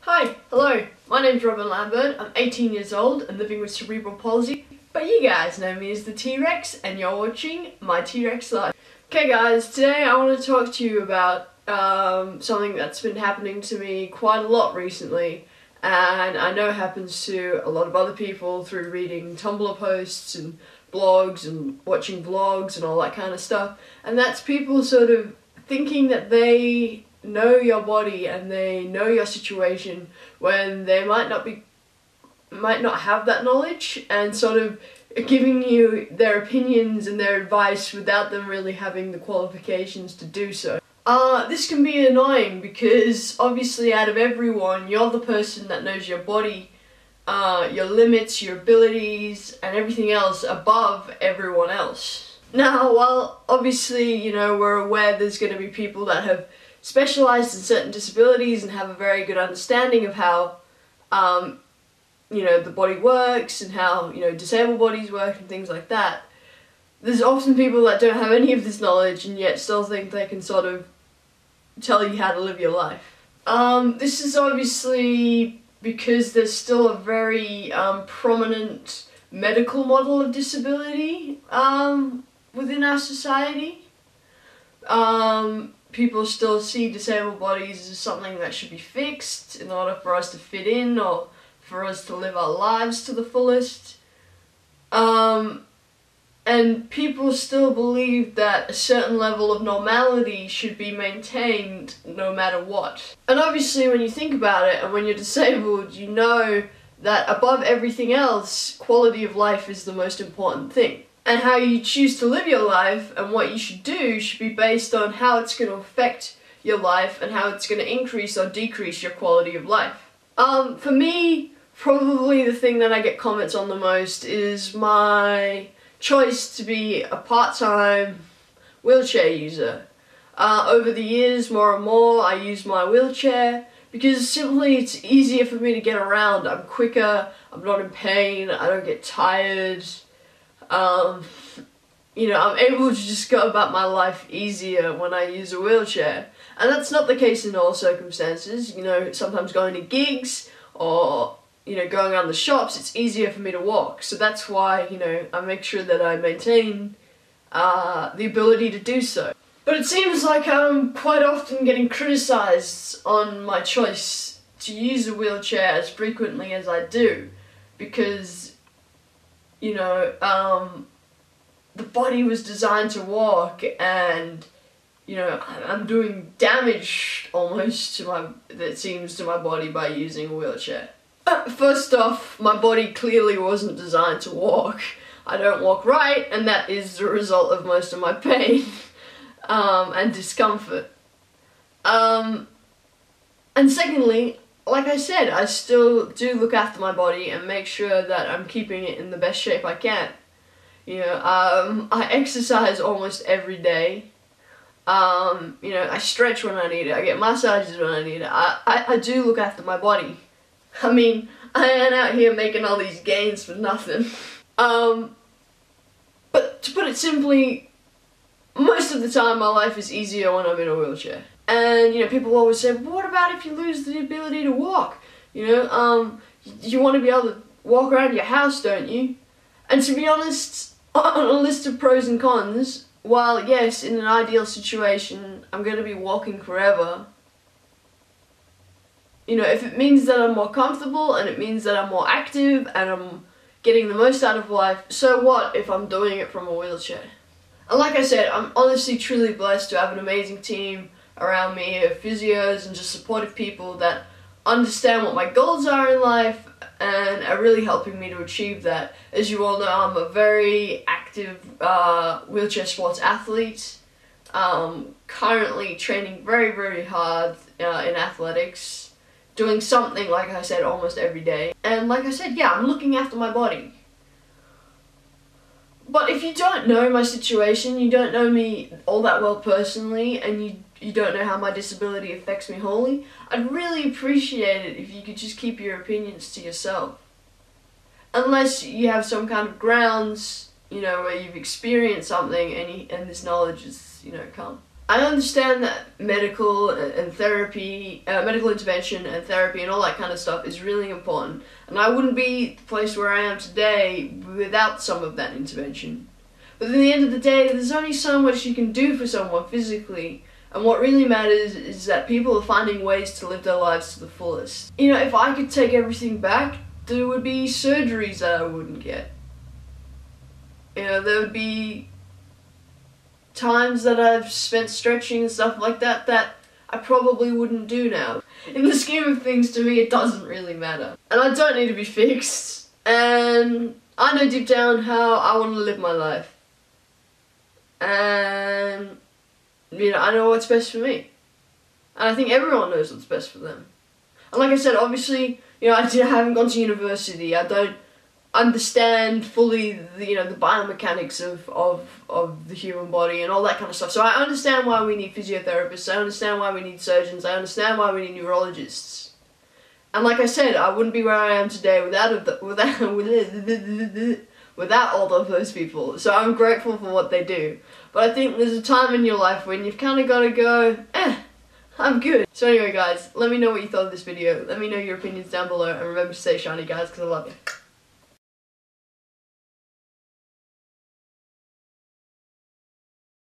Hi, hello, my name's Robin Lambert, I'm 18 years old and living with cerebral palsy, but you guys know me as the T-Rex and you're watching my T-Rex Life. Okay guys, today I want to talk to you about something that's been happening to me quite a lot recently, and I know happens to a lot of other people through reading Tumblr posts and blogs and watching vlogs and all that kind of stuff, and that's people sort of thinking that they know your body and they know your situation when they might not have that knowledge, and sort of giving you their opinions and their advice without them really having the qualifications to do so. This can be annoying because obviously out of everyone, you're the person that knows your body, your limits, your abilities, and everything else above everyone else. Now, while obviously, you know, we're aware there's going to be people that have specialised in certain disabilities and have a very good understanding of how, you know, the body works and how, you know, disabled bodies work and things like that, there's often people that don't have any of this knowledge and yet still think they can sort of tell you how to live your life. This is obviously because there's still a very prominent medical model of disability within our society. People still see disabled bodies as something that should be fixed in order for us to fit in or for us to live our lives to the fullest. And people still believe that a certain level of normality should be maintained no matter what. And obviously when you think about it, and when you're disabled, you know that above everything else, quality of life is the most important thing. And how you choose to live your life and what you should do should be based on how it's going to affect your life and how it's going to increase or decrease your quality of life. For me, probably the thing that I get comments on the most is my choice to be a part-time wheelchair user. Over the years, more and more, I use my wheelchair because simply it's easier for me to get around. I'm quicker, I'm not in pain, I don't get tired. You know, I'm able to just go about my life easier when I use a wheelchair. And that's not the case in all circumstances. You know, sometimes going to gigs or, you know, going around the shops, it's easier for me to walk. So that's why, you know, I make sure that I maintain the ability to do so. But it seems like I'm quite often getting criticised on my choice to use a wheelchair as frequently as I do, because you know, the body was designed to walk, and you know, I'm doing damage almost to it seems to my body by using a wheelchair. First off, my body clearly wasn't designed to walk. I don't walk right, and that is the result of most of my pain and discomfort. And secondly, like I said, I still do look after my body and make sure that I'm keeping it in the best shape I can. You know, I exercise almost every day. You know, I stretch when I need it. I get massages when I need it. I do look after my body. I mean, I ain't out here making all these gains for nothing. But to put it simply, most of the time my life is easier when I'm in a wheelchair. And, you know, people always say, well, what about if you lose the ability to walk? You know, you want to be able to walk around your house, don't you? And to be honest, on a list of pros and cons, while yes, in an ideal situation, I'm going to be walking forever, you know, if it means that I'm more comfortable and it means that I'm more active and I'm getting the most out of life, so what if I'm doing it from a wheelchair? And like I said, I'm honestly truly blessed to have an amazing team around me of physios and just supportive people that understand what my goals are in life and are really helping me to achieve that. As you all know, I'm a very active wheelchair sports athlete, currently training very, very hard in athletics, doing something, like I said, almost every day. And like I said, yeah, I'm looking after my body. But if you don't know my situation, you don't know me all that well personally, and you don't know how my disability affects me wholly, I'd really appreciate it if you could just keep your opinions to yourself. Unless you have some kind of grounds, you know, where you've experienced something and this knowledge has, you know, come. I understand that medical and therapy, medical intervention and therapy and all that kind of stuff is really important. And I wouldn't be the place where I am today without some of that intervention. But at the end of the day, there's only so much you can do for someone physically. And what really matters is that people are finding ways to live their lives to the fullest. You know, if I could take everything back, there would be surgeries that I wouldn't get. You know, there would be times that I've spent stretching and stuff like that that I probably wouldn't do now. In the scheme of things, to me, it doesn't really matter. And I don't need to be fixed. And I know deep down how I want to live my life. And, you know, I know what's best for me. And I think everyone knows what's best for them. And like I said, obviously, you know, I haven't gone to university. I don't understand fully the, you know, the biomechanics of the human body and all that kind of stuff. So I understand why we need physiotherapists, I understand why we need surgeons, I understand why we need neurologists. And like I said, I wouldn't be where I am today without all of those people. So I'm grateful for what they do. But I think there's a time in your life when you've kind of got to go, I'm good. So anyway guys, let me know what you thought of this video. Let me know your opinions down below, and remember to stay shiny guys, because I love you.